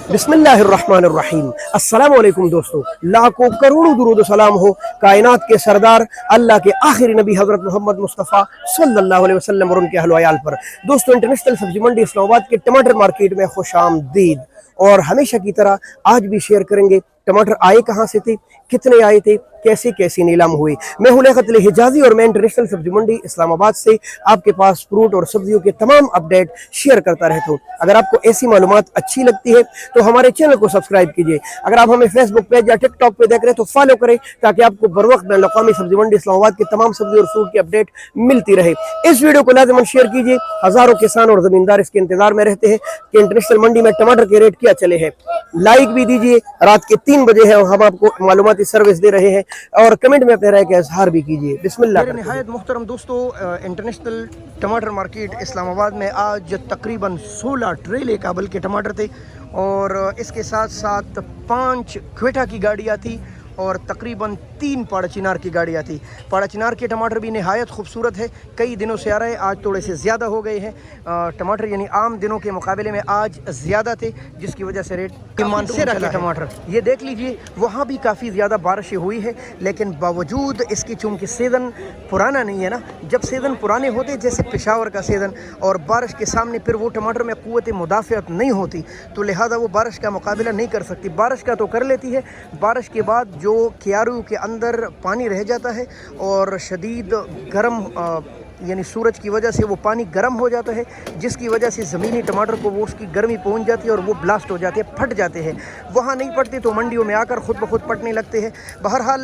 बिस्मिल्लाहिर्रहमानिर्रहीम। अस्सलाम वालेकुम दोस्तों, लाखों करोड़ों दुरूद सलाम हो कायनात के सरदार अल्लाह के आखिरी नबी हज़रत मोहम्मद मुस्तफ़ा सल्लल्लाहु अलैहि वसल्लम और उनके अहल व अयाल पर। दोस्तों, इंटरनेशनल सब्जी मंडी इस्लामाबाद के टमाटर मार्केट में खुशामदीद। और हमेशा की तरह आज भी शेयर करेंगे टमाटर आए कहाँ से थे, कितने आए थे, कैसे कैसे नीलाम हुए। मैं हूं लियाकत अली हिजाजी और मैं इंटरनेशनल सब्जी मंडी इस्लामाबाद से आपके पास फ्रूट और सब्जियों के तमाम अपडेट शेयर करता रहता हूं। अगर आपको ऐसी मालूमात अच्छी लगती है तो हमारे चैनल को सब्सक्राइब कीजिए। अगर आप हमें फेसबुक पेज या टिकटॉक पे देख रहे हैं तो फॉलो करें ताकि आपको बर वक्त बैनुल-अक़वामी सब्जी मंडी इस्लामाबाद के तमाम सब्जी और फ्रूट की अपडेट मिलती रहे। इस वीडियो को लाज़िमन शेयर कीजिए। हज़ारों किसान और ज़मींदार इसके इंतजार में रहते हैं कि इंटरनेशनल मंडी में टमाटर के रेट क्या चले हैं। लाइक भी दीजिए, रात के 3 बजे है और हम आपको मालूमाती सर्विस दे रहे हैं, और कमेंट में अपने राय का इजहार भी कीजिए। बिस्मिल्लाह। मेरे निहायत मुहतरम दोस्तों, इंटरनेशनल टमाटर मार्केट इस्लामाबाद में आज तकरीबन 16 ट्रेले काबल के टमाटर थे और इसके साथ साथ 5 क्वेटा की गाड़ियाँ थी और तकरीबन 3 पाड़ा चिनार की गाड़ियाँ थी। पाड़ा चिनार के टमाटर भी नहायत खूबसूरत है, कई दिनों से आ रहे हैं, आज थोड़े से ज़्यादा हो गए हैं टमाटर, यानी आम दिनों के मुकाबले में आज ज़्यादा थे, जिसकी वजह से रेट। मानसेरा के टमाटर ये देख लीजिए, वहाँ भी काफ़ी ज़्यादा बारिशें हुई है, लेकिन बावजूद इसकी चूँकि सीज़न पुराना नहीं है ना, जब सीज़न पुराने होते जैसे पेशावर का सीज़न और बारिश के सामने फिर वो टमाटर में क़ुव्वत मुदाफ़ियत नहीं होती, तो लिहाजा वो बारिश का मुकाबला नहीं कर सकती। बारिश का तो कर लेती है, बारिश के बाद जो क्यारू के अंदर पानी रह जाता है और शदीद गर्म यानी सूरज की वजह से वो पानी गर्म हो जाता है, जिसकी वजह से ज़मीनी टमाटर को वो उसकी गर्मी पहुंच जाती है और वो ब्लास्ट हो जाते हैं, फट जाते हैं। वहाँ नहीं पड़ते तो मंडियों में आकर ख़ुद ब खुद पटने लगते हैं। बहरहाल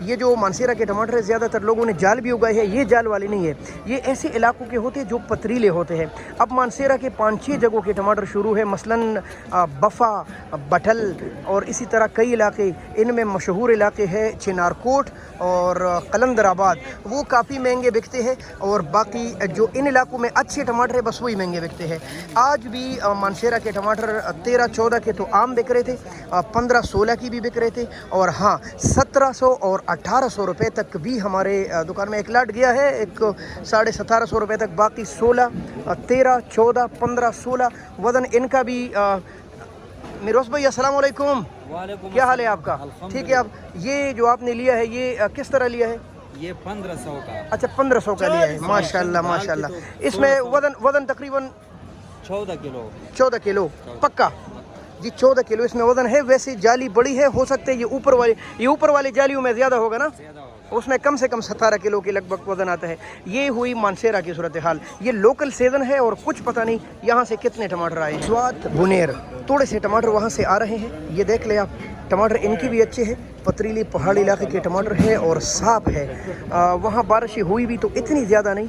ये जो मानसेरा के टमाटर है, ज़्यादातर लोगों ने जाल भी उगाए हैं, ये जाल वाले नहीं है, ये ऐसे इलाकों के होते हैं जो पथरीले होते हैं। अब मानसेरा के 5-6 जगहों के टमाटर शुरू है, मसलन बफ़ा, बटल और इसी तरह कई इलाके, इनमें मशहूर इलाके हैं चिनारकोट और कलंदराबाद, वो काफ़ी महंगे बिकते हैं और बाकी जो इन इलाकों में अच्छे टमाटर है बस वही महंगे बिकते हैं। आज भी मानसेरा के टमाटर 13-14 के तो आम बिक रहे थे, 15-16 की भी बिक रहे थे, और हाँ 1700 और 1800 रुपये तक भी हमारे दुकान में एक लाट गया है, एक 1750 रुपये तक, बाकी 16, 13, 14, 15, 16 वज़न इनका भी। मिरोस भाई अस्सलाम वालेकुम, क्या हाल है आपका? ठीक है। अब ये जो आपने लिया है ये किस तरह लिया है? ये 1500 का। अच्छा, 1500 का लिया है, माशाल्लाह माशाल्लाह। इसमें वज़न तकरीबन 14 किलो पक्का जी, 14 किलो इसमें वज़न है। वैसे जाली बड़ी है, हो सकते है ये ऊपर वाली जालियों में ज़्यादा होगा ना, उसमें कम से कम 17 किलो के लगभग वज़न आता है। ये हुई मानसेरा की सूरत हाल। ये लोकल सीज़न है और कुछ पता नहीं यहाँ से कितने टमाटर आए। स्वात बुनेर थोड़े से टमाटर वहाँ से आ रहे हैं, ये देख ले आप, टमाटर इनकी भी अच्छे हैं, पथरीली पहाड़ी इलाके के टमाटर है और साफ है। वहाँ बारिश हुई भी तो इतनी ज़्यादा नहीं।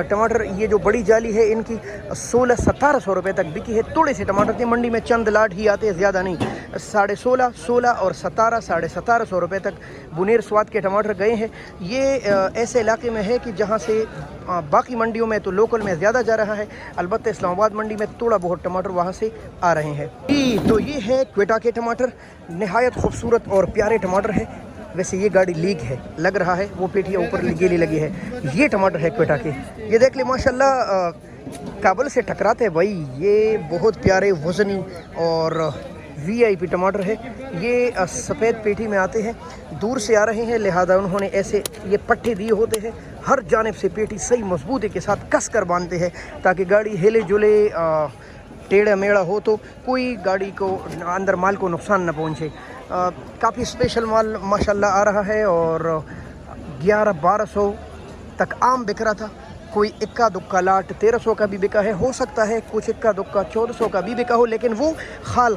टमाटर ये जो बड़ी जाली है इनकी 1600-1700 रुपये तक बिकी है। थोड़े से टमाटर थे, मंडी में चंद लाट ही आते हैं, ज़्यादा नहीं। 1650, 16 और 17, 1750 रुपये तक बुनेर स्वाद के टमाटर गए हैं। ये ऐसे इलाके में है कि जहाँ से बाकी मंडियों में तो लोकल में ज़्यादा जा रहा है, अलबत्ता इस्लामाबाद मंडी में थोड़ा बहुत टमाटर वहाँ से आ रहे हैं। तो ये है क्वेटा के टमाटर, नहायत खूबसूरत और प्यारे टमाटर है। वैसे ये गाड़ी लीक है, लग रहा है वो पेटियाँ ऊपर गीली लगी है। ये टमाटर है क्वेटा के, ये देख ले माशाल्लाह, काबल से टकराते हैं भाई। ये बहुत प्यारे वज़नी और VIP टमाटर है। ये सफ़ेद पेटी में आते हैं, दूर से आ रहे हैं, लिहाजा उन्होंने ऐसे ये पट्टे दिए होते हैं, हर जानिब से पेटी सही मजबूती के साथ कस कर बांधते हैं ताकि गाड़ी हिले जुले टेढ़ा मेढ़ा हो तो कोई गाड़ी को अंदर माल को नुकसान न पहुँचे। काफ़ी स्पेशल माल माशाल्लाह आ रहा है और 1100-1200 तक आम बिक रहा था। कोई इक्का दुक्का लाट 1300 का भी बिका है, हो सकता है कुछ इक्का दुक्का 1400 का भी बिका हो, लेकिन वो खाल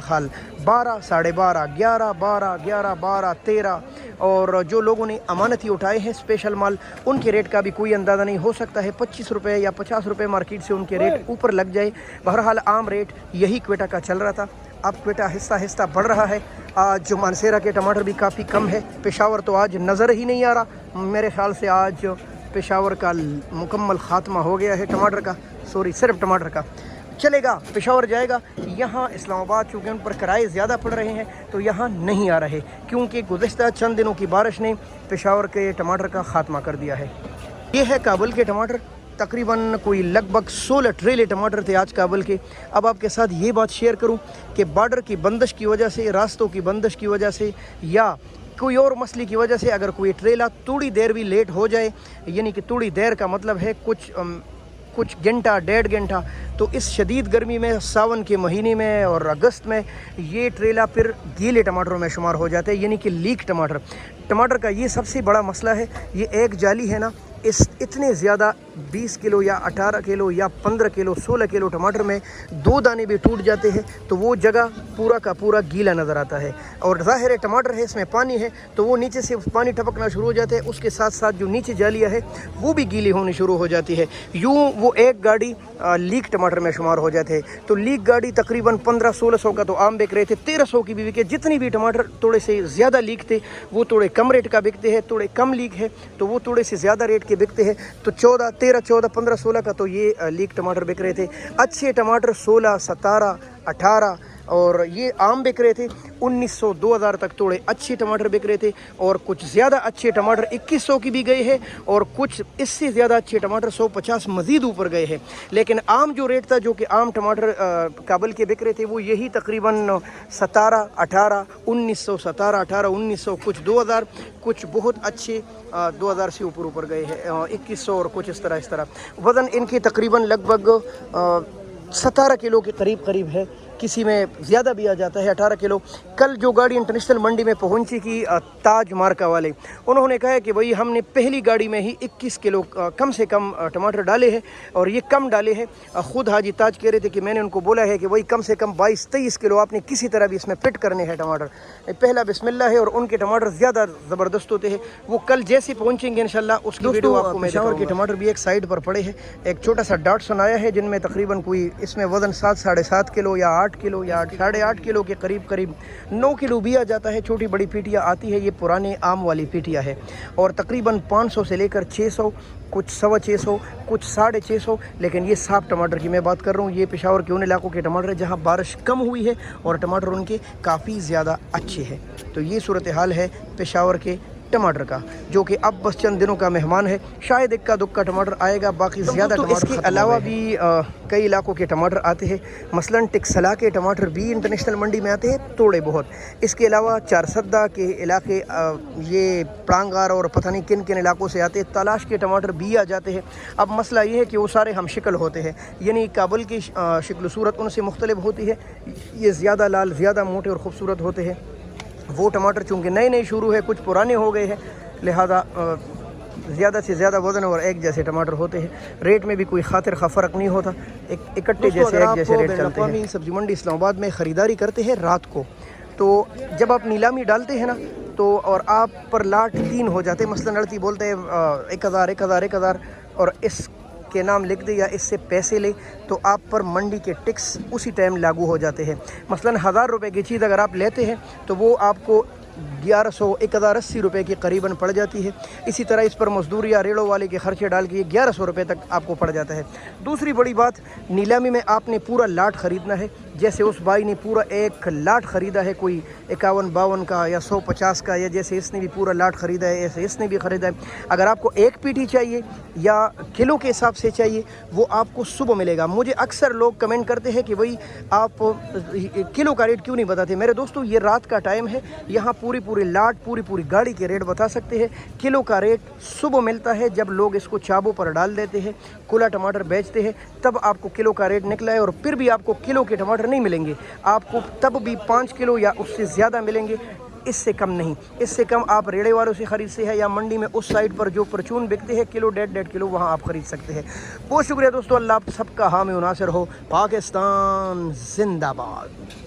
12, 12.5, 11, 12, 11, 12, 13। और जो लोगों ने अमानती उठाए हैं स्पेशल माल, उनके रेट का भी कोई अंदाज़ा नहीं। हो सकता है 25 रुपये या 50 रुपये मार्केट से उनके रेट ऊपर लग जाए। बहरहाल आम रेट यही क्वेटा का चल रहा था, अब क्वेटा हिस्सा हिस्सा बढ़ रहा है। आज जो मानसेरा के टमाटर भी काफ़ी कम है। पेशावर तो आज नज़र ही नहीं आ रहा, मेरे ख्याल से आज पेशावर का मुकम्मल ख़ात्मा हो गया है टमाटर का, सॉरी सिर्फ टमाटर का। चलेगा, पेशावर जाएगा। यहाँ इस्लामाबाद चूँकि उन पर किराए ज़्यादा पड़ रहे हैं तो यहाँ नहीं आ रहे, क्योंकि गुज़श्ता चंद दिनों की बारिश ने पेशावर के टमाटर का ख़ात्मा कर दिया है। ये है काबुल के टमाटर, तकरीबन कोई लगभग 16 ट्रेले टमाटर थे आज काबुल के। अब आपके साथ ये बात शेयर करूं कि बॉर्डर की बंदिश की वजह से, रास्तों की बंदिश की वजह से या कोई और मसले की वजह से अगर कोई ट्रेला थोड़ी देर भी लेट हो जाए, यानी कि थोड़ी देर का मतलब है कुछ घंटा 1.5 घंटा, तो इस शदीद गर्मी में, सावन के महीने में और अगस्त में ये ट्रेला फिर गीले टमाटरों में शुमार हो जाते हैं, यानी कि लीक टमाटर का ये सबसे बड़ा मसला है। ये एक जाली है ना, इतने ज़्यादा 20 किलो या 18 किलो या 15 किलो 16 किलो टमाटर में 2 दाने भी टूट जाते हैं तो वो जगह पूरा का पूरा गीला नज़र आता है। और ज़ाहिर है टमाटर है, इसमें पानी है तो वो नीचे से पानी टपकना शुरू हो जाता है, उसके साथ साथ जो नीचे जालियाँ है वो भी गीली होनी शुरू हो जाती है। यूँ वो एक गाड़ी लीक टमाटर में शुमार हो जाते हैं। तो लीक गाड़ी तकरीबन 1500-1600 का तो आम बिक रहे थे, 1300 की भी बिके। जितनी भी टमाटर थोड़े से ज़्यादा लीक थे वो थोड़े कम रेट का बिकते हैं, थोड़े कम लीक है तो वो थोड़े से ज़्यादा रेट के बिकते हैं। तो 13, 14, 15, 16 का तो ये लीक टमाटर बिक रहे थे। अच्छे टमाटर 16, 17, 18 और ये आम बिक रहे थे 1900, 2000 तक थोड़े अच्छे टमाटर बिक रहे थे। और कुछ ज़्यादा अच्छे टमाटर 2100 की भी गए हैं और कुछ इससे ज़्यादा अच्छे टमाटर 150 मज़ीद ऊपर गए हैं। लेकिन आम जो रेट था, जो कि आम टमाटर काबुल के बिक रहे थे, वो यही तकरीबन 17, 18, 1900, 17, 18, 1900, कुछ 2000, कुछ बहुत अच्छे 2000 से ऊपर गए हैं 2100 और कुछ इस तरह। वज़न इनकी तकरीबन लगभग 17 किलो के करीब है, किसी में ज़्यादा भी आ जाता है 18 किलो। कल जो गाड़ी इंटरनेशनल मंडी में पहुंची की ताज मार्का वाले, उन्होंने कहा है कि भाई हमने पहली गाड़ी में ही 21 किलो कम से कम टमाटर डाले हैं और ये कम डाले हैं। ख़ुद हाजी ताज कह रहे थे कि मैंने उनको बोला है कि भाई कम से कम 22-23 किलो आपने किसी तरह भी इसमें फिट करने हैं टमाटर। पहला बिस्मिल्लाह है और उनके टमाटर ज़्यादा ज़बरदस्त होते हैं। वो कल जैसे पहुँचेंगे इंशाल्लाह उसकी वीडियो आपको मैं दिखाऊंगा। के टमाटर भी एक साइड पर पड़े हैं, एक छोटा सा डॉट्सन आया है जिनमें तकरीबन कोई इसमें वज़न 7, 7.5 किलो या 8 किलो या 8.5 किलो के करीब 9 किलो भी आ जाता है। छोटी बड़ी पीटियाँ आती है, ये पुराने आम वाली पीटियाँ है और तकरीबन 500 से लेकर 600, कुछ 650, कुछ 650। लेकिन ये साफ टमाटर की मैं बात कर रहा हूँ। ये पेशावर के उन इलाकों के टमाटर है जहाँ बारिश कम हुई है और टमाटर उनके काफ़ी ज़्यादा अच्छे हैं। तो ये सूरत हाल है पेशावर के टमाटर का, जो कि अब बस चंद दिनों का मेहमान है। शायद इक्का दुक्का टमाटर आएगा, बाकी ज़्यादा तो इसके अलावा भी कई इलाकों के टमाटर आते हैं। मसलन टिक्सला के टमाटर भी इंटरनेशनल मंडी में आते हैं थोड़े बहुत। इसके अलावा चारसद्दा के इलाके, ये प्रांगार और पता नहीं किन किन इलाकों से आते हैं। तलाश के टमाटर भी आ जाते हैं। अब मसला ये है कि वो सारे हम शिकल होते हैं, यानी काबुल की शक्ल सूरत उनसे मुख्तलिफ होती है। ये ज़्यादा लाल, ज़्यादा मोटे और ख़ूबसूरत होते हैं। वो टमाटर चूँकि नए शुरू है, कुछ पुराने हो गए हैं, लिहाजा ज़्यादा से ज़्यादा वज़न और एक जैसे टमाटर होते हैं। रेट में भी कोई खातिर फ़र्क नहीं होता, इकट्ठे जैसे एक जैसे रेट चलते हैं। सब्ज़ी मंडी इस्लामाबाद में ख़रीदारी करते हैं रात को, तो जब आप नीलामी डालते हैं ना तो और आप पर लाट 3 हो जाते हैं। मसलन लड़ती बोलते हैं 1000 और इस के नाम लिख दे या इससे पैसे ले, तो आप पर मंडी के टैक्स उसी टाइम लागू हो जाते हैं। मसलन 1000 रुपये की चीज़ अगर आप लेते हैं तो वो आपको 1080 रुपये की करीबन पड़ जाती है। इसी तरह इस पर मजदूरी या रेड़ों वाले के खर्चे डाल के 1100 रुपये तक आपको पड़ जाता है। दूसरी बड़ी बात, नीलामी में आपने पूरा लाट ख़रीदना है। जैसे उस भाई ने पूरा एक लाट ख़रीदा है, कोई 51-52 का या 150 का, या जैसे इसने भी पूरा लाट ख़रीदा है ऐसे इसने भी ख़रीदा है। अगर आपको एक पीटी चाहिए या किलो के हिसाब से चाहिए, वो आपको सुबह मिलेगा। मुझे अक्सर लोग कमेंट करते हैं कि भाई आप किलो का रेट क्यों नहीं बताते। मेरे दोस्तों, ये रात का टाइम है, यहाँ पूरी लाट पूरी गाड़ी के रेट बता सकते हैं। किलो का रेट सुबह मिलता है जब लोग इसको चाबों पर डाल देते हैं, खुला टमाटर बेचते हैं, तब आपको किलो का रेट निकला है। और फिर भी आपको किलो के टमाटर नहीं मिलेंगे, आपको तब भी 5 किलो या उससे ज़्यादा मिलेंगे, इससे कम नहीं। इससे कम आप रेड़े वालों से ख़रीदते हैं या मंडी में उस साइड पर जो परचून बिकते हैं किलो 1.5 किलो, वहाँ आप ख़रीद सकते हैं। बहुत शुक्रिया दोस्तों, अल्लाह आप सबका हामी नासिर हो। पाकिस्तान जिंदाबाद।